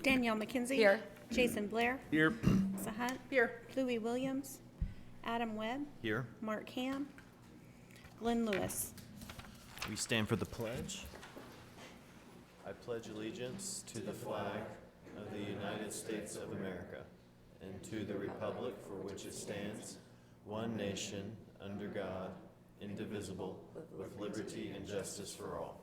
Danielle McKenzie. Here. Jason Blair. Here. Melissa Hunt. Here. Louis Williams. Adam Webb. Here. Mark Ham. Glenn Lewis. We stand for the pledge. I pledge allegiance to the flag of the United States of America and to the republic for which it stands, one nation, under God, indivisible, with liberty and justice for all.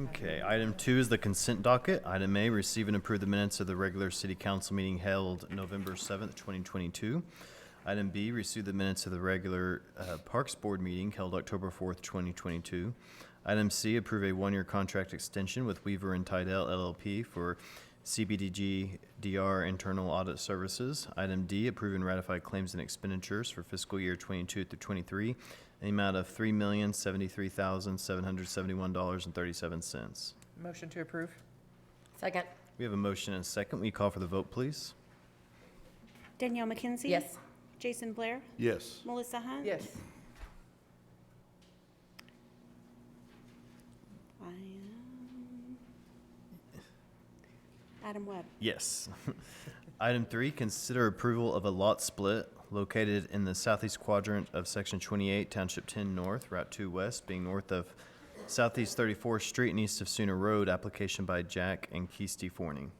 Okay, item 2 is the consent docket. Item A, receive and approve the minutes of the regular city council meeting held November 7th, 2022. Item B, receive the minutes of the regular Parks Board meeting held October 4th, 2022. Item C, approve a one-year contract extension with Weaver and Tidell LLP for CBDG DR internal audit services. Item D, approve and ratify claims and expenditures for fiscal year 22 through 23 in the amount of $3,073,771.37. Motion to approve. Second. We have a motion and a second. Will you call for the vote, please? Danielle McKenzie. Yes. Jason Blair. Yes. Melissa Hunt. Yes. I am Adam Webb. Yes. Item 3, consider approval of a lot split located in the southeast quadrant of Section 28, Township 10 North, Route 2 West, being north of Southeast 34th Street and east of Sooner Road, application by Jack and Keisty Forney.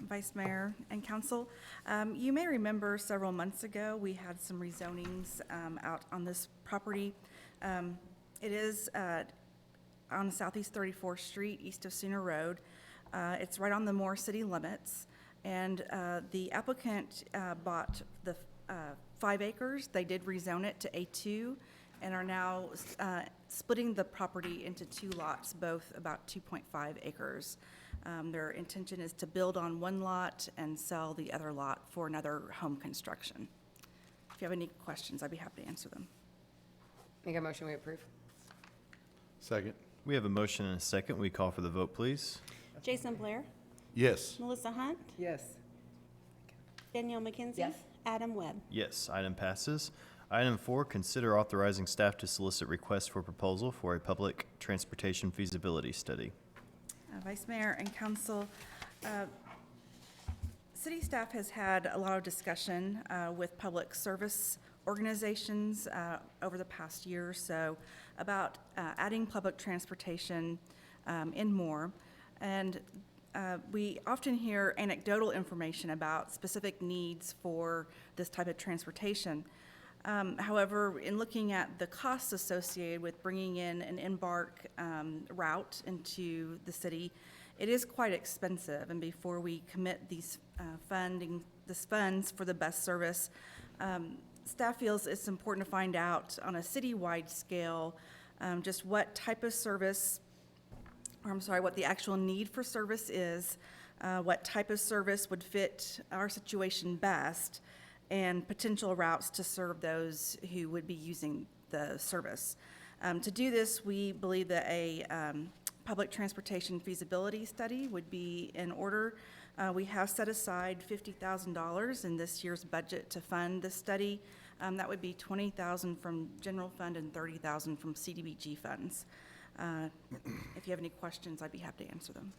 Vice Mayor and Council. You may remember several months ago, we had some rezonings out on this property. It is on Southeast 34th Street, east of Sooner Road. It's right on the Moore city limits. And the applicant bought the 5 acres. They did rezone it to A2 and are now splitting the property into 2 lots, both about 2.5 acres. Their intention is to build on one lot and sell the other lot for another home construction. If you have any questions, I'd be happy to answer them. Make a motion, we approve. Second. We have a motion and a second. Will you call for the vote, please? Jason Blair. Yes. Melissa Hunt. Yes. Danielle McKenzie. Yes. Adam Webb. Yes, item passes. Item 4, consider authorizing staff to solicit requests for proposal for a public transportation feasibility study. Vice Mayor and Council, city staff has had a lot of discussion with public service organizations over the past year or so about adding public transportation in Moore. And we often hear anecdotal information about specific needs for this type of transportation. However, in looking at the costs associated with bringing in an embark route into the city, it is quite expensive. And before we commit these funds for the best service, staff feels it's important to find out on a citywide scale just what type of service, or I'm sorry, what the actual need for service is, what type of service would fit our situation best, and potential routes to serve those who would be using the service. To do this, we believe that a public transportation feasibility study would be in order. We have set aside $50,000 in this year's budget to fund this study. That would be $20,000 from general fund and $30,000 from CDBG funds. If you have any questions, I'd be happy to answer them.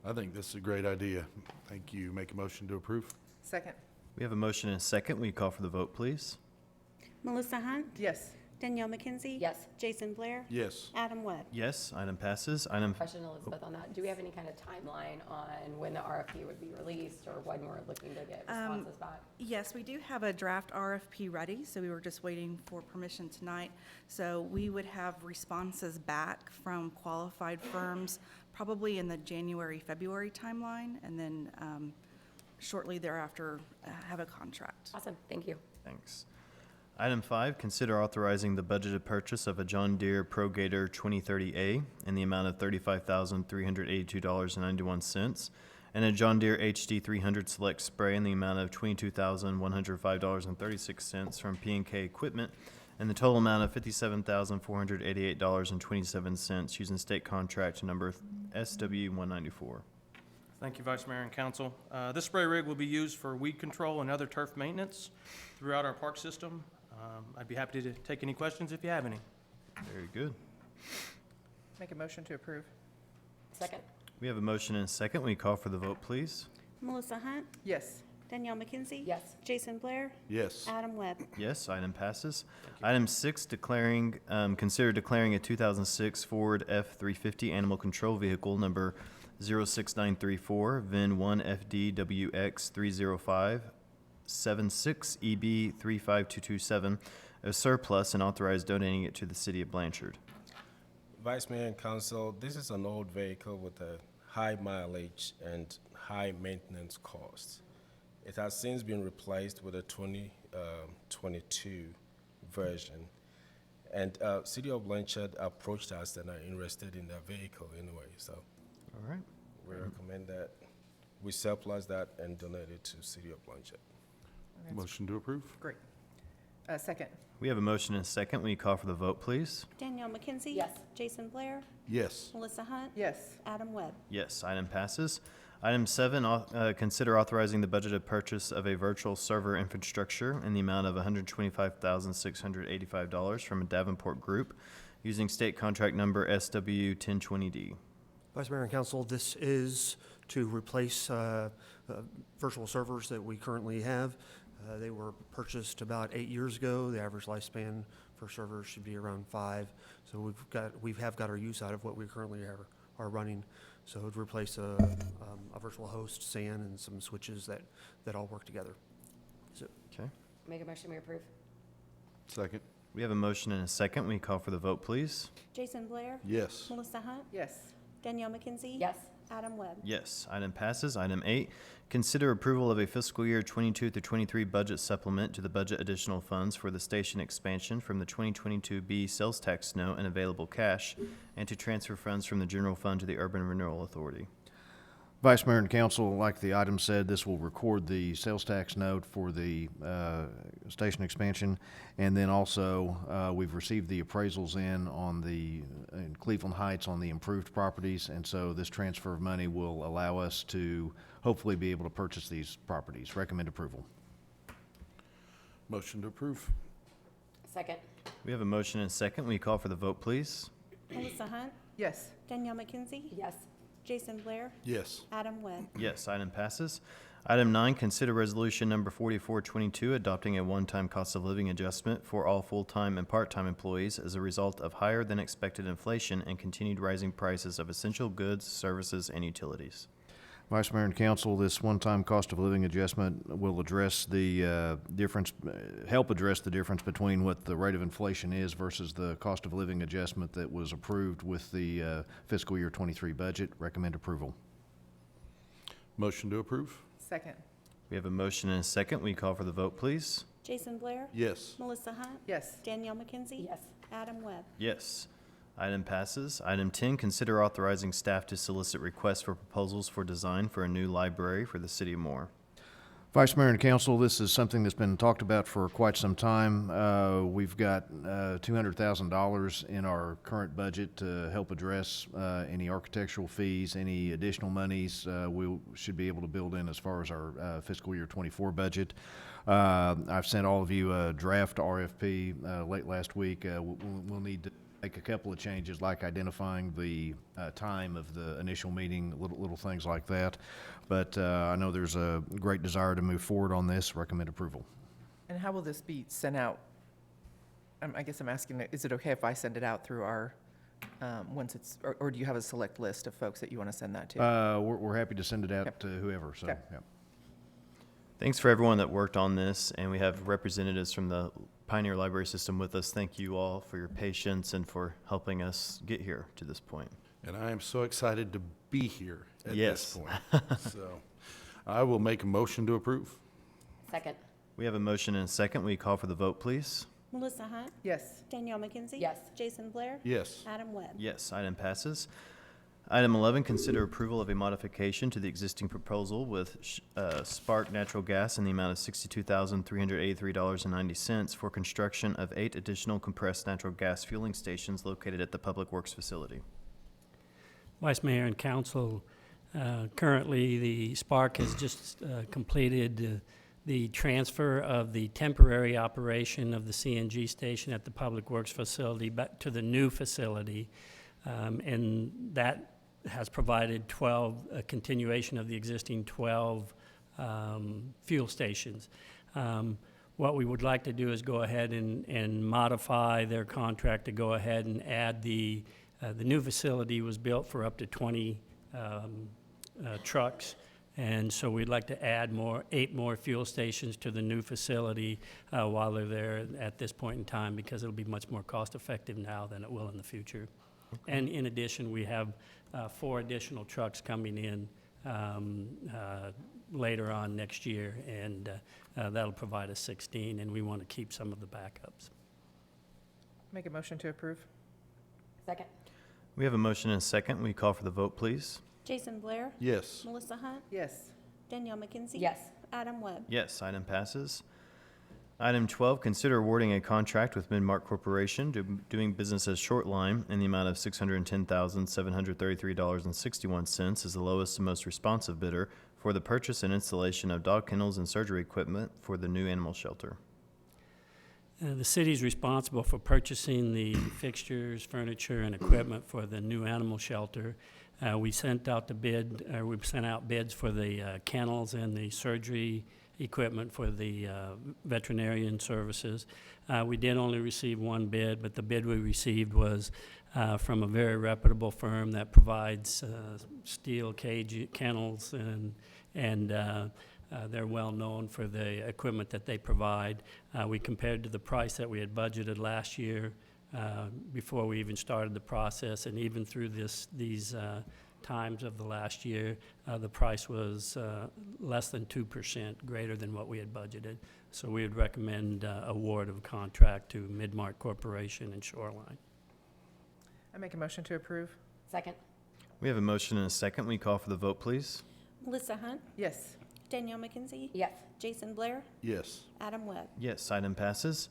I think this is a great idea. Thank you. Make a motion to approve. Second. We have a motion and a second. Will you call for the vote, please? Melissa Hunt. Yes. Danielle McKenzie. Yes. Jason Blair. Yes. Adam Webb. Yes, item passes. Item Question, Elizabeth, on that. Do we have any kind of timeline on when the RFP would be released or when we're looking to get responses back? Yes, we do have a draft RFP ready, so we were just waiting for permission tonight. So we would have responses back from qualified firms probably in the January, February timeline, and then shortly thereafter have a contract. Awesome, thank you. Thanks. Item 5, consider authorizing the budgeted purchase of a John Deere Pro Gator 2030A in the amount of $35,382.91 and a John Deere HD 300 Select Spray in the amount of $22,105.36 from P&K Equipment and the total amount of $57,488.27 using state contract number SW194. Thank you, Vice Mayor and Council. This spray rig will be used for weed control and other turf maintenance throughout our park system. I'd be happy to take any questions if you have any. Very good. Make a motion to approve. Second. We have a motion and a second. Will you call for the vote, please? Melissa Hunt, Yes. Danielle McKenzie. Yes. Jason Blair, Yes. Adam Webb. Yes, item passes. Item 6, consider declaring a 2006 Ford F-350 animal control vehicle number 06934, VIN 1FDWX30576EB35227 as surplus and authorize donating it to the city of Blanchard. Vice Mayor and Council, this is an old vehicle with a high mileage and high maintenance costs. It has since been replaced with a 2022 version. And City of Blanchard approached us and are interested in that vehicle anyway. So All right. we recommend that we surplus that and donate it to City of Blanchard. Motion to approve? Great. Second. We have a motion and a second. Will you call for the vote, please? Danielle McKenzie. Yes. Jason Blair, Yes. Melissa Hunt, Yes. Adam Webb. Yes, item passes. Item 7, consider authorizing the budgeted purchase of a virtual server infrastructure in the amount of $125,685 from Davenport Group using state contract number SW1020D. Vice Mayor and Council, this is to replace virtual servers that we currently have. They were purchased about 8 years ago. The average lifespan for servers should be around 5. So we have got our use out of what we currently are running. So it would replace a virtual host, SAN, and some switches that all work together. Okay. Make a motion, we approve. Second? We have a motion and a second. Will you call for the vote, please? Jason Blair, Yes. Melissa Hunt, Yes. Danielle McKenzie. Yes. Adam Webb. Yes, item passes. Item 8, consider approval of a fiscal year 22 through 23 budget supplement to the budget additional funds for the station expansion from the 2022B sales tax note and available cash, and to transfer funds from the general fund to the Urban Renewal Authority. Vice Mayor and Council, like the item said, this will record the sales tax note for the station expansion. And then also, we've received the appraisals in Cleveland Heights on the improved properties. And so this transfer of money will allow us to hopefully be able to purchase these properties. Recommend approval. Motion to approve? Second. We have a motion and a second. Will you call for the vote, please? Melissa Hunt, Yes. Danielle McKenzie. Yes. Jason Blair, Yes. Adam Webb. Yes, item passes. Item 9, consider resolution number 4422, adopting a one-time cost of living adjustment for all full-time and part-time employees as a result of higher than expected inflation and continued rising prices of essential goods, services, and utilities. Vice Mayor and Council, this one-time cost of living adjustment will address the help address the difference between what the rate of inflation is versus the cost of living adjustment that was approved with the fiscal year 23 budget. Recommend approval. Motion to approve? Second. We have a motion and a second. Will you call for the vote, please? Jason Blair, Yes. Melissa Hunt, Yes. Danielle McKenzie. Yes. Adam Webb. Yes. Item passes. Item 10, consider authorizing staff to solicit requests for proposals for design for a new library for the city of Moore. Vice Mayor and Council, this is something that's been talked about for quite some time. We've got $200,000 in our current budget to help address any architectural fees, any additional monies we should be able to build in as far as our fiscal year 24 budget. I've sent all of you a draft RFP late last week. We'll need to make a couple of changes, like identifying the time of the initial meeting, little things like that. But I know there's a great desire to move forward on this. Recommend approval. And how will this be sent out? I guess I'm asking, is it okay if I send it out through our, once it's, or do you have a select list of folks that you want to send that to? We're happy to send it out Yep. to whoever, so, Okay. yeah. Thanks for everyone that worked on this, and we have representatives from the Pioneer Library System with us. Thank you all for your patience and for helping us get here to this point. And I am so excited to be here at Yes. this point. So I will make a motion to approve. Second. We have a motion and a second. Will you call for the vote, please? Melissa Hunt, Yes. Danielle McKenzie. Yes. Jason Blair, Yes. Adam Webb. Yes, item passes. Item 11, consider approval of a modification to the existing proposal with Spark Natural Gas in the amount of $62,383.90 for construction of 8 additional compressed natural gas fueling stations located at the Public Works facility. Vice Mayor and Council, currently the Spark has just completed the transfer of the temporary operation of the CNG station at the Public Works facility back to the new facility. And that has provided 12, a continuation of the existing 12 fuel stations. What we would like to do is go ahead and modify their contract to go ahead and add the new facility was built for up to 20 trucks. And so we'd like to add 8 more fuel stations to the new facility while they're there at this point in time, because it'll be much more cost-effective now than it will in the future. And in addition, we have 4 additional trucks coming in later on next year, and that'll provide us 16, and we want to keep some of the backups. Make a motion to approve? Second. We have a motion and a second. We call for the vote, please. Jason Blair. Yes. Melissa Hunt. Yes. Danielle McKenzie. Yes. Adam Webb. Yes, item passes. Item 12, consider awarding a contract with Midmark Corporation doing business as Shortline in the amount of $610,733.61 as the lowest and most responsive bidder for the purchase and installation of dog kennels and surgery equipment for the new animal shelter. The city's responsible for purchasing the fixtures, furniture, and equipment for the new animal shelter. We sent out we sent out bids for the kennels and the surgery equipment for the veterinarian services. We did only receive one bid, but the bid we received was from a very reputable firm that provides steel cage kennels, and they're well known for the equipment that they provide. We compared to the price that we had budgeted last year before we even started the process, and even through these times of the last year, the price was less than 2% greater than what we had budgeted. So we would recommend award of contract to Midmark Corporation and Shoreline. I make a motion to approve? Second. We have a motion and a second. We call for the vote, please. Melissa Hunt. Yes. Danielle McKenzie. Yes. Jason Blair. Yes. Adam Webb. Yes, item passes.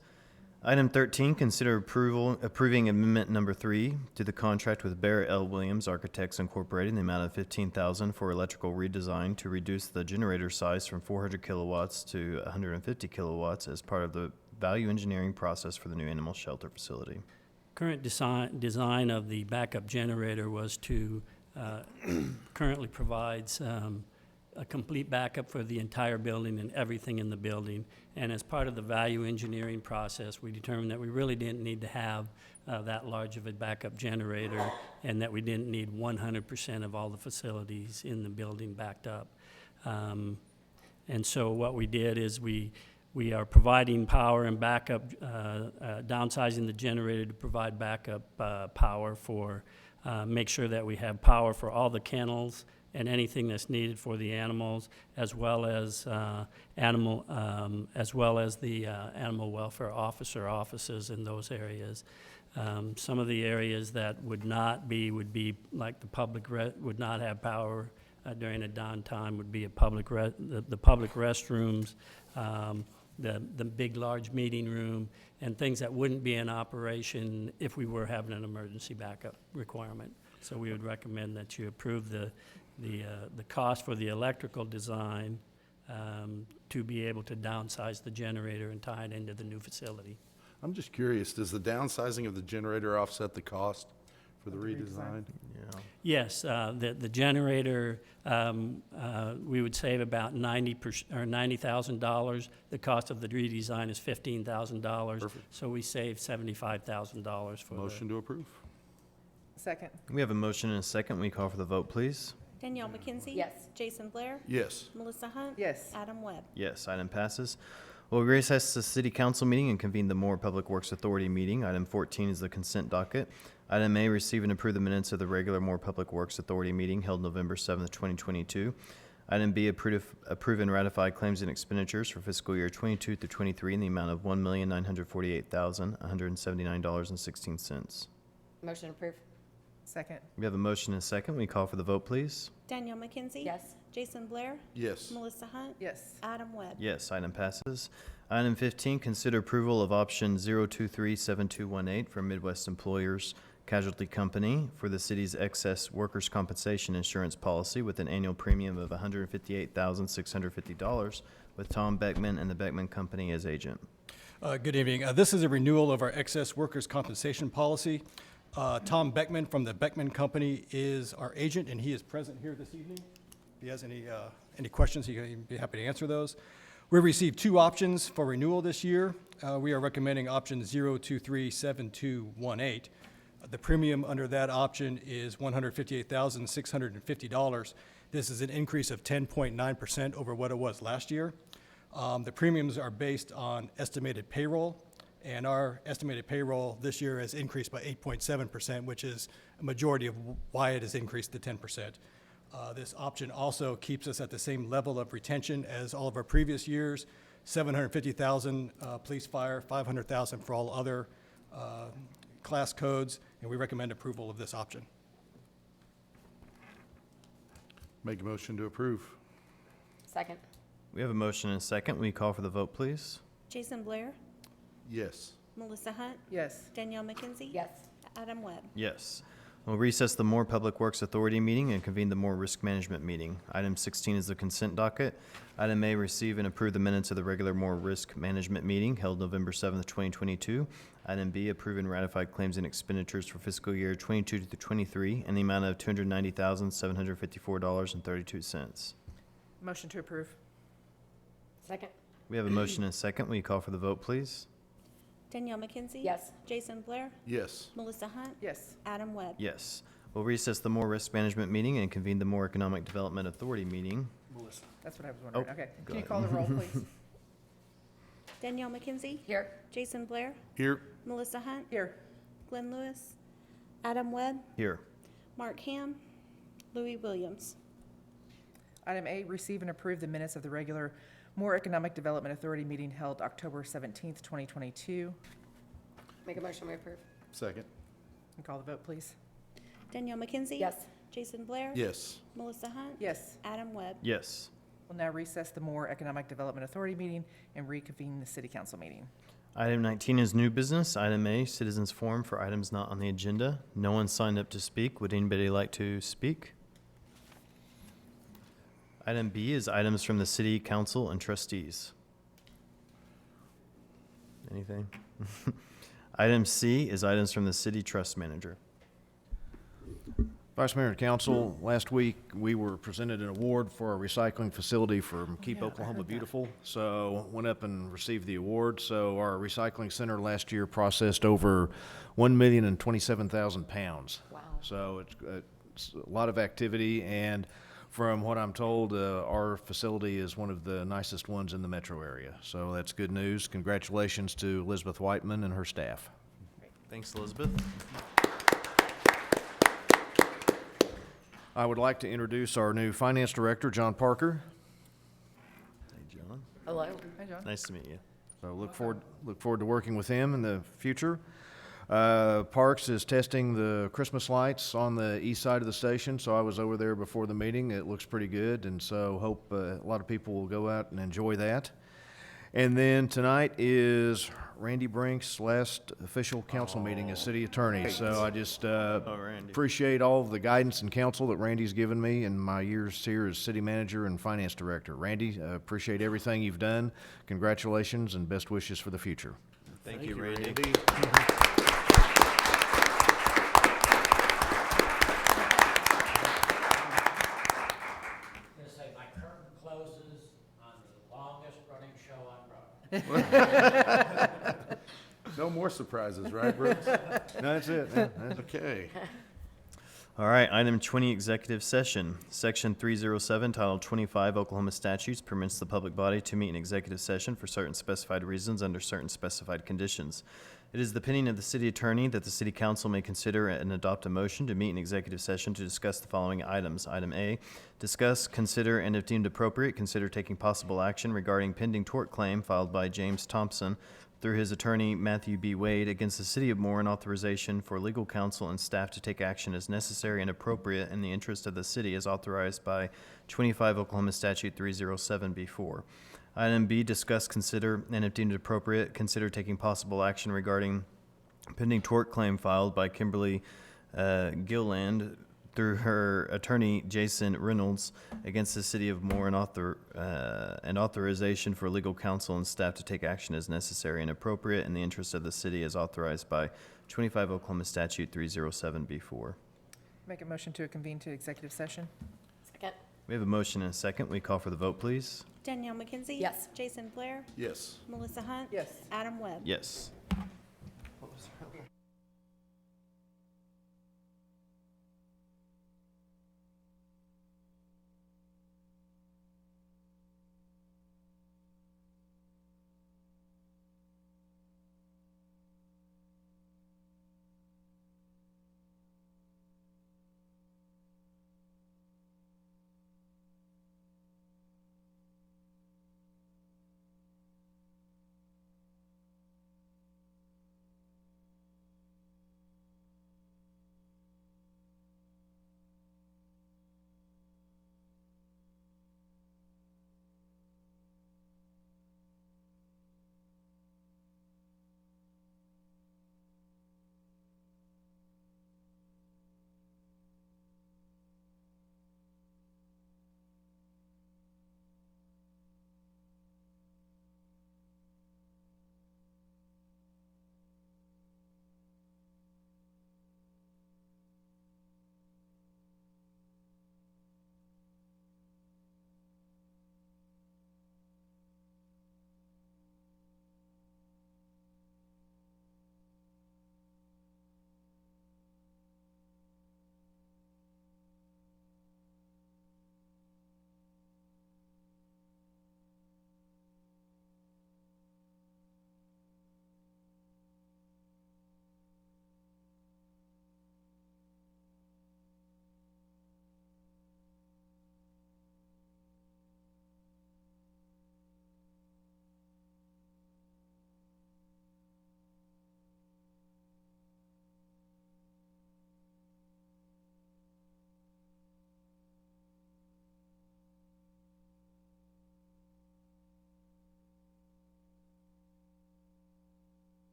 Item 13, consider approving amendment number 3 to the contract with Barrett L. Williams Architects Incorporated in the amount of $15,000 for electrical redesign to reduce the generator size from 400 kilowatts to 150 kilowatts as part of the value engineering process for the new animal shelter facility. Current design of the backup generator was to currently provides a complete backup for the entire building and everything in the building. And as part of the value engineering process, we determined that we really didn't need to have that large of a backup generator, and that we didn't need 100% of all the facilities in the building backed up. And so what we did is we are providing power and backup, downsizing the generator to provide backup power for, make sure that we have power for all the kennels and anything that's needed for the animals, as well as the animal welfare officer offices in those areas. Some of the areas that would be like the public would not have power during a downtime would be the public restrooms, the big large meeting room, and things that wouldn't be in operation if we were having an emergency backup requirement. So we would recommend that you approve the cost for the electrical design to be able to downsize the generator and tie it into the new facility. I'm just curious, does the downsizing of the generator offset the cost for the redesign? Yeah. Yes, the generator, we would save about $90,000. The cost of the redesign is $15,000. Perfect. So we save $75,000 for Motion to approve? Second? We have a motion and a second. We call for the vote, please. Danielle McKenzie. Yes. Jason Blair. Yes. Melissa Hunt. Yes. Adam Webb. Yes, item passes. We'll recess the city council meeting and convene the Moore Public Works Authority meeting. Item 14 is the consent docket. Item A, receive and approve the minutes of the regular Moore Public Works Authority meeting held November 7th, 2022. Item B, approve and ratify claims and expenditures for fiscal year 22 through 23 in the amount of $1,948,179.16. Motion approved. Second? We have a motion and a second. We call for the vote, please. Danielle McKenzie. Yes. Jason Blair. Yes. Melissa Hunt. Yes. Adam Webb. Yes, item passes. Item 15, consider approval of option 0237218 from Midwest Employers Casualty Company for the city's excess workers' compensation insurance policy with an annual premium of $158,650 with Tom Beckman and the Beckman Company as agent. Good evening. This is a renewal of our excess workers' compensation policy. Tom Beckman from the Beckman Company is our agent, and he is present here this evening. If he has any questions, he'd be happy to answer those. We received 2 options for renewal this year. We are recommending option 0237218. The premium under that option is $158,650. This is an increase of 10.9% over what it was last year. The premiums are based on estimated payroll, and our estimated payroll this year has increased by 8.7%, which is a majority of why it has increased to 10%. This option also keeps us at the same level of retention as all of our previous years, $750,000 police fire, $500,000 for all other class codes, and we recommend approval of this option. Make a motion to approve. Second. We have a motion and a second. Will you call for the vote, please? Jason Blair, Yes. Melissa Hunt, Yes. Danielle McKenzie. Yes. Adam Webb. Yes. We'll recess the Moore Public Works Authority meeting and convene the Moore Risk Management meeting. Item 16 is the consent docket. Item A, receive and approve the minutes of the regular Moore Risk Management meeting held November 7th, 2022. Item B, approve and ratify claims and expenditures for fiscal year 22 to 23 in the amount of $290,754.32. Motion to approve. Second. We have a motion and a second. Will you call for the vote, please? Danielle McKenzie. Yes. Jason Blair, Yes. Melissa Hunt, Yes. Adam Webb. Yes. We'll recess the Moore Risk Management meeting and convene the Moore Economic Development Authority meeting. That's what I was wondering. Oh, Okay. go Can you ahead. call the roll, please? Danielle McKenzie. Here. Jason Blair, Here. Melissa Hunt, Here. Glenn Lewis, Adam Webb, Here. Mark Ham, Louis Williams. Item A, receive and approve the minutes of the regular Moore Economic Development Authority meeting held October 17th, 2022. Make a motion, we approve. Second. And call the vote, please. Danielle McKenzie. Yes. Jason Blair. Yes. Melissa Hunt. Yes. Adam Webb. Yes. We'll now recess the Moore Economic Development Authority meeting and reconvene the city council meeting. Item 19 is new business. Item A, citizens forum for items not on the agenda. No one signed up to speak. Would anybody like to speak? Item B is items from the city council and trustees. Anything? Item C is items from the city trust manager. Vice Mayor and Council, last week, we were presented an award for a recycling facility from Keep Oklahoma Beautiful. So went up and received the award. So our recycling center last year processed over 1,027,000 pounds. Wow. So it's a lot of activity, and from what I'm told, our facility is one of the nicest ones in the metro area. So that's good news. Congratulations to Elizabeth Whiteman and her staff. Thanks, Elizabeth. I would like to introduce our new finance director, John Parker. Hey, John. Hello. Hi, John. Nice to meet you. So look forward to working with him in the future. Parks is testing the Christmas lights on the east side of the station, so I was over there before the meeting. It looks pretty good, and so hope a lot of people will go out and enjoy that. And then tonight is Randy Brink's last official council meeting as city attorney. So I just Randy. appreciate all of the guidance and counsel that Randy's given me in my years here as city manager and finance director. Randy, appreciate everything you've done. Congratulations and best wishes for the future. Thank you, Randy. Gonna say my curtain closes on the longest running show on Broadway. No more surprises, right, Brooks? No, that's it. Yeah, that's- Okay. All right, item 20, executive session. Section 307, Title 25 Oklahoma statutes permits the public body to meet in executive session for certain specified reasons under certain specified conditions. It is the opinion of the city attorney that the city council may consider and adopt a motion to meet in executive session to discuss the following items. Item A, discuss, consider, and if deemed appropriate, consider taking possible action regarding pending tort claim filed by James Thompson through his attorney Matthew B. Wade against the city of Moore, and authorization for legal counsel and staff to take action as necessary and appropriate in the interest of the city as authorized by 25 Oklahoma Statute 307B4. Item B, discuss, consider, and if deemed appropriate, consider taking possible action regarding pending tort claim filed by Kimberly Gilland through her attorney, Jason Reynolds, against the city of Moore and authorization for legal counsel and staff to take action as necessary and appropriate in the interest of the city as authorized by 25 Oklahoma Statute 307B4. Make a motion to convene to executive session? Second. We have a motion and a second. We call for the vote, please. Danielle McKenzie? Yes. Jason Blair? Yes. Melissa Hunt? Yes. Adam Webb? Yes.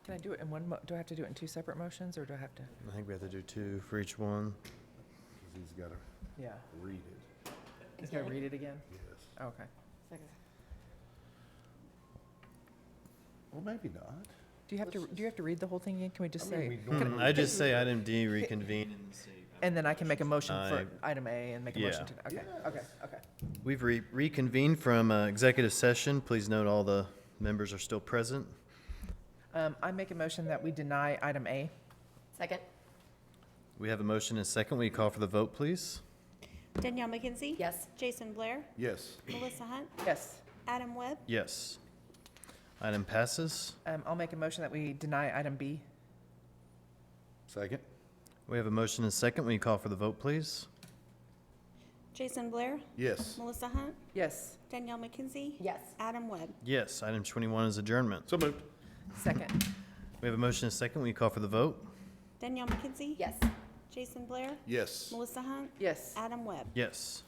Can I do it in one, do I have to do it in two separate motions, or do I have to? I think we have to do two for each one. He's got to Yeah. read it. Is I read it again? Yes. Okay. Well, maybe not. Do you have to read the whole thing again? Can we just I mean, say? we normally- I just say item D, reconvene, and say. And then I can make a motion for I- item A and make a motion to, okay, okay. We've reconvened from executive session. Please note all the members are still present. I make a motion that we deny item A. Second? We have a motion and a second. Will you call for the vote, please? Danielle McKenzie? Yes. Jason Blair? Yes. Melissa Hunt? Yes. Adam Webb? Yes. Item passes. I'll make a motion that we deny item B. Second? We have a motion and a second. Will you call for the vote, please? Jason Blair? Yes. Melissa Hunt? Yes. Danielle McKenzie? Yes. Adam Webb? Yes. Item 21 is adjournment. So moved. Second. We have a motion and a second. Will you call for the vote? Danielle McKenzie? Yes. Jason Blair? Yes. Melissa Hunt? Yes. Adam Webb? Yes.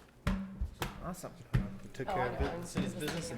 Awesome. We took Oh, care I of know. the city's business.